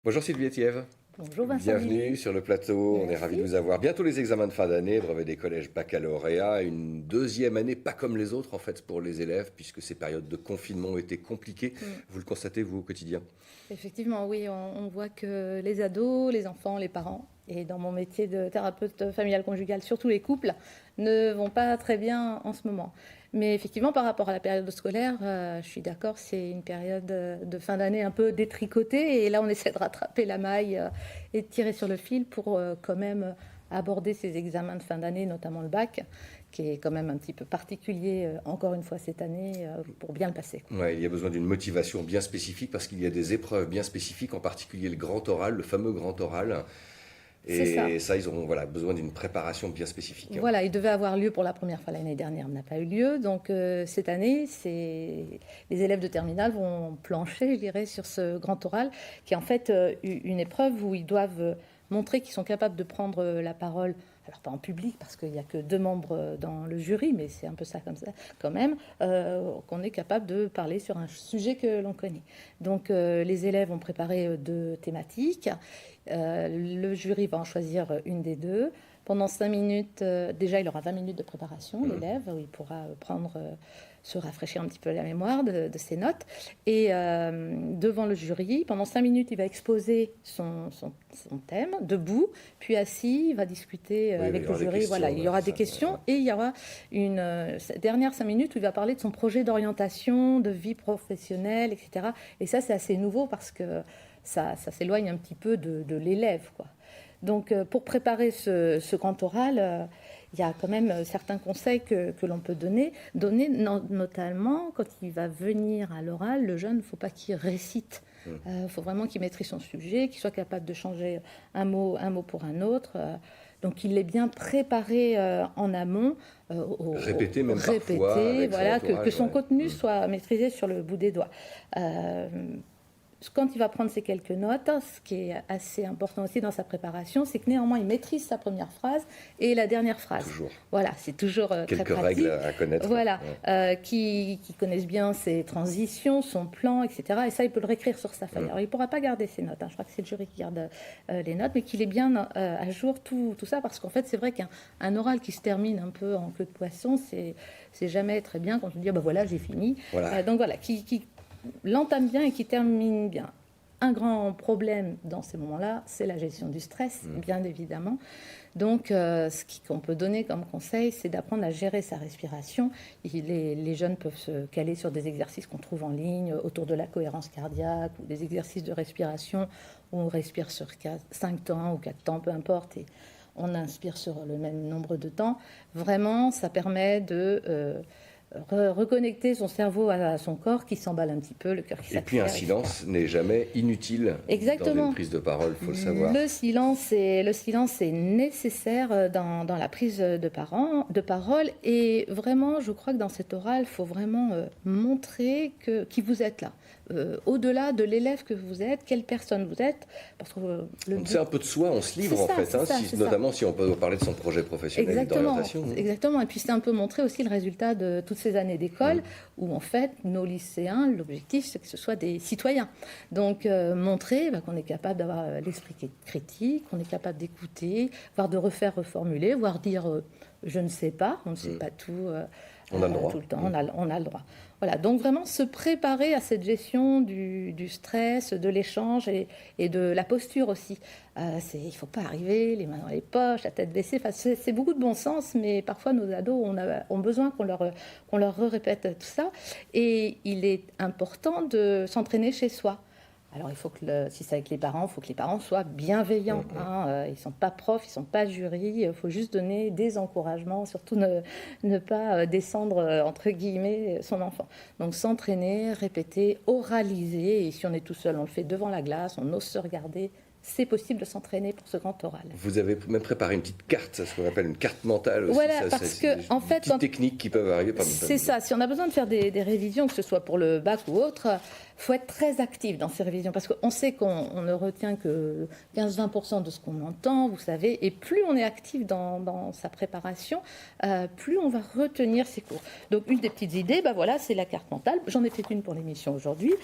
Bonjour Sylvie Etiève, Bonjour Vincent bienvenue Lilly. sur le plateau, on est ravis de Merci. vous avoir. Bientôt les examens de fin d'année, brevet des collèges baccalauréat, une deuxième année pas comme les autres en fait pour les élèves puisque ces périodes de confinement ont été compliquées. Mm. Vous le constatez vous au quotidien? Effectivement, oui, on voit que les ados, les enfants, les parents, et dans mon métier de thérapeute familial conjugal, surtout les couples, ne vont pas très bien en ce moment. Mais effectivement, par rapport à la période scolaire, je suis d'accord, c'est une période de fin d'année un peu détricotée. Et là, on essaie de rattraper la maille et de tirer sur le fil pour quand même aborder ces examens de fin d'année, notamment le bac, qui est quand même un petit peu particulier, encore une fois cette année, pour bien le passer. Ouais, il y a besoin d'une motivation bien spécifique parce qu'il y a des épreuves bien spécifiques, en particulier le grand oral, le fameux grand oral. C'est ça. Et ça, ils auront besoin d'une préparation bien spécifique. Voilà, il devait avoir lieu pour la première fois l'année dernière, n'a pas eu lieu. Donc cette année, les élèves de terminale vont plancher, je dirais, sur ce grand oral, qui est en fait une épreuve où ils doivent montrer qu'ils sont capables de prendre la parole. Alors pas en public parce qu'il n'y a que 2 membres dans le jury, mais c'est un peu ça comme ça quand même, qu'on est capable de parler sur un sujet que l'on connaît. Donc les élèves ont préparé 2 thématiques. Le jury va en choisir une des deux. Pendant 5 minutes, déjà il aura 20 minutes de préparation, l'élève, où il pourra se rafraîchir un petit peu la mémoire de ses notes. Et devant le jury, pendant 5 minutes, il va exposer son thème, debout, puis assis, il va discuter Oui, il avec y le aura des jury. questions, Voilà, il y aura des ça, questions et il y aura une dernière 5 minutes où il va parler de son projet d'orientation, de vie professionnelle, etc. Et ça, c'est assez nouveau parce que ça s'éloigne un petit peu de l'élève, quoi. Donc, pour préparer ce grand oral, il y a quand même certains conseils que l'on peut donner notamment quand il va venir à l'oral, le jeune, il ne faut pas qu'il récite. Il faut vraiment qu'il maîtrise son sujet, qu'il soit capable de changer un mot pour un autre. Donc, il est bien préparé en amont, Répéter même parfois répéter, avec son voilà, que entourage. son Ouais. contenu soit maîtrisé sur le bout des doigts. Euh, Quand il va prendre ces quelques notes, ce qui est assez important aussi dans sa préparation, c'est que néanmoins il maîtrise sa première phrase et la dernière phrase. Toujours. Voilà, c'est toujours très Quelques pratique. règles à connaître. Voilà, Ouais. qui connaissent bien ses transitions, son plan, etc. Et ça, il peut le réécrire sur sa feuille. Alors, il ne pourra pas garder ses notes. Je crois que c'est le jury qui garde les notes, mais qu'il est bien à jour tout ça, parce qu'en fait, c'est vrai qu'un oral qui se termine un peu en queue de poisson, c'est jamais très bien quand on dit, ah ben voilà, j'ai fini. Voilà. Donc voilà, qui l'entame bien et qui termine bien. Un grand problème dans ces moments-là, c'est la gestion du stress, bien évidemment. Donc, ce qu'on peut donner comme conseil, c'est d'apprendre à gérer sa respiration. Les jeunes peuvent se caler sur des exercices qu'on trouve en ligne autour de la cohérence cardiaque ou des exercices de respiration où on respire sur 5 temps ou 4 temps, peu importe, et on inspire sur le même nombre de temps. Vraiment, ça permet de reconnecter son cerveau à son corps qui s'emballe un petit peu, le cœur qui Et puis un s'accélère, etc. silence n'est jamais inutile dans Exactement. une prise de parole, il faut le savoir. Le silence est nécessaire dans la prise de parole. Et vraiment, je crois que dans cet oral, il faut vraiment montrer qui vous êtes là. Au-delà de l'élève que vous êtes, quelle personne vous êtes. Parce que On sait un peu de soi, on se livre en fait, hein, notamment si on peut parler de son projet professionnel et d'orientation. Exactement. Et puis c'est un peu montrer aussi le résultat de toutes ces années d'école où en fait nos lycéens, l'objectif c'est que ce soient des citoyens. Donc montrer qu'on est capable d'avoir l'esprit critique, qu'on est capable d'écouter, voire de refaire, reformuler, voire dire je ne sais pas, on ne sait pas tout. On a le droit. Tout le temps, on a le droit. Voilà, donc vraiment se préparer à cette gestion du stress, de l'échange et de la posture aussi. Il ne faut pas arriver les mains dans les poches, la tête baissée. Enfin, c'est beaucoup de bon sens, mais parfois nos ados ont besoin qu'on leur répète tout ça. Et il est important de s'entraîner chez soi. Alors, il faut si c'est avec les parents, il faut que les parents soient bienveillants. Ils ne sont pas profs, ils ne sont pas jurys. Il faut juste donner des encouragements, surtout ne pas descendre, entre guillemets, son enfant. Donc, s'entraîner, répéter, oraliser. Et si on est tout seul, on le fait devant la glace, on ose se regarder. c'est possible de s'entraîner pour ce grand oral. Vous avez même préparé une petite carte, ce qu'on appelle une carte mentale aussi. Voilà, parce que en fait, petites techniques qui peuvent arriver. C'est ça. Si on a besoin de faire des révisions, que ce soit pour le bac ou autre, faut être très actif dans ces révisions parce qu'on sait qu'on ne retient que 15-20% de ce qu'on entend, vous savez, et plus on est actif dans sa préparation, plus on va retenir ses cours. Donc une des petites idées, voilà, c'est la carte mentale. J'en ai fait une pour l'émission aujourd'hui.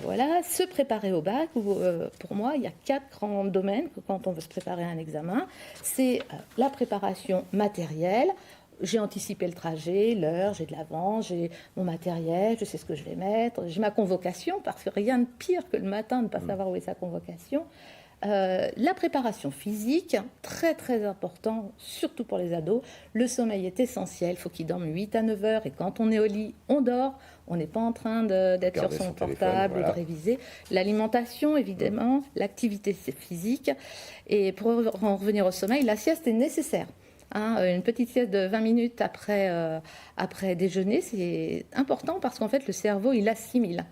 Voilà, se préparer au bac. Pour moi, il y a 4 grands domaines quand on veut se préparer à un examen. C'est la préparation matérielle. J'ai anticipé le trajet, l'heure, j'ai de l'avance, j'ai mon matériel, je sais ce que je vais mettre, j'ai ma convocation, parce que rien de pire que le matin de ne pas savoir où est sa convocation. La préparation physique, très très important, surtout pour les ados. Le sommeil est essentiel, il faut qu'ils dorment 8 à 9 heures, et quand on est au lit, on dort, on n'est pas en train d'être sur son portable, voilà, de réviser. L'alimentation, évidemment, l'activité physique, et pour en revenir au sommeil, la sieste est nécessaire. Une petite sieste de 20 minutes après déjeuner, c'est important parce qu'en fait, le cerveau, il assimile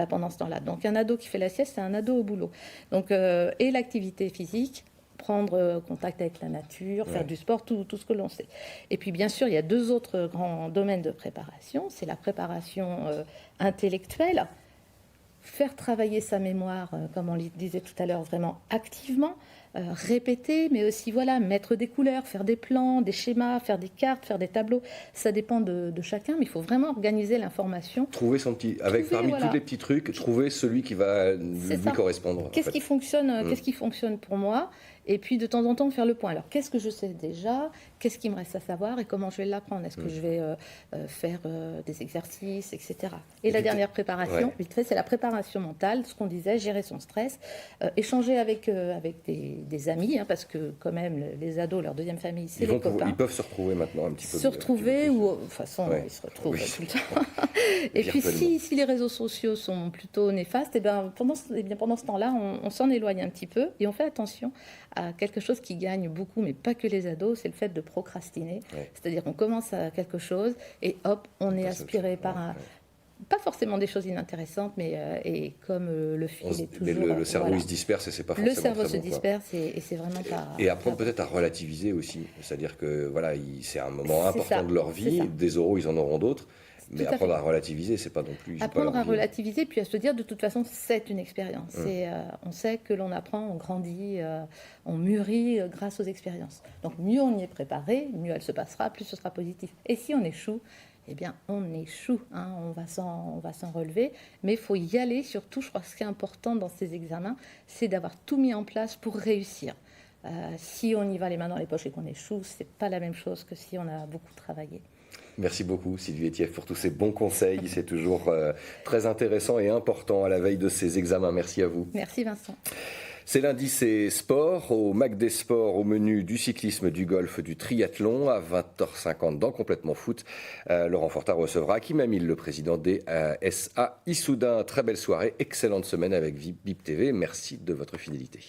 pendant ce temps-là. Donc, un ado qui fait la sieste, c'est un ado au boulot. Donc, et l'activité physique, prendre contact avec la nature, faire du sport, tout ce que l'on sait. Et puis, bien sûr, il y a 2 autres grands domaines de préparation. C'est la préparation intellectuelle, faire travailler sa mémoire, comme on le disait tout à l'heure, vraiment activement, répéter, mais aussi mettre des couleurs, faire des plans, des schémas, faire des cartes, faire des tableaux. Ça dépend de chacun, mais il faut vraiment organiser l'information. Trouver son petit, parmi tous les petits trucs, trouver celui qui va lui correspondre. Qu'est-ce qui fonctionne pour moi? Et puis de temps en temps faire le point. Alors qu'est-ce que je sais déjà? Qu'est-ce qui me reste à savoir et comment je vais l'apprendre? Est-ce que je vais faire des exercices, etc. Et la dernière préparation, vite fait, c'est la préparation mentale, ce qu'on disait, gérer son stress, échanger avec des amis, parce que quand même les ados, leur deuxième famille, c'est les copains. Ils peuvent se retrouver maintenant un petit peu. Se retrouver, ou de toute façon, ils se retrouvent tout le temps. Et puis si les réseaux sociaux sont plutôt néfastes, pendant ce temps-là, on s'en éloigne un petit peu et on fait attention à quelque chose qui gagne beaucoup, mais pas que les ados, c'est le fait de procrastiner. C'est-à-dire qu'on commence à quelque chose et hop, on est aspiré par pas forcément des choses inintéressantes, mais et comme le fil est toujours... Le cerveau, il se disperse et c'est pas forcément le cerveau se disperse et c'est vraiment pas... Et apprendre peut-être à relativiser aussi. C'est-à-dire que c'est un moment important de leur vie. Des oraux, ils en auront d'autres. Mais apprendre à relativiser, c'est pas non plus... Apprendre à relativiser, puis à se dire, de toute façon, c'est une expérience. On sait que l'on apprend, on grandit, on mûrit grâce aux expériences. Donc mieux on y est préparé, mieux elle se passera, plus ce sera positif. Et si on échoue, on échoue, on va s'en relever, mais il faut y aller. Surtout, je crois que ce qui est important dans ces examens, c'est d'avoir tout mis en place pour réussir. Si on y va les mains dans les poches et qu'on échoue, c'est pas la même chose que si on a beaucoup travaillé. Merci beaucoup Sylvie Etieff pour tous ces bons conseils. C'est toujours très intéressant et important à la veille de ces examens. Merci à vous. Merci Vincent. C'est lundi, c'est sport. Au MAC des Sports, au menu du cyclisme, du golf, du triathlon. À 20h50 dans Complètement Foot, Laurent Fortat recevra Hakim Amil, le président des SA Issoudun. Très belle soirée, excellente semaine avec VIP TV. Merci de votre fidélité.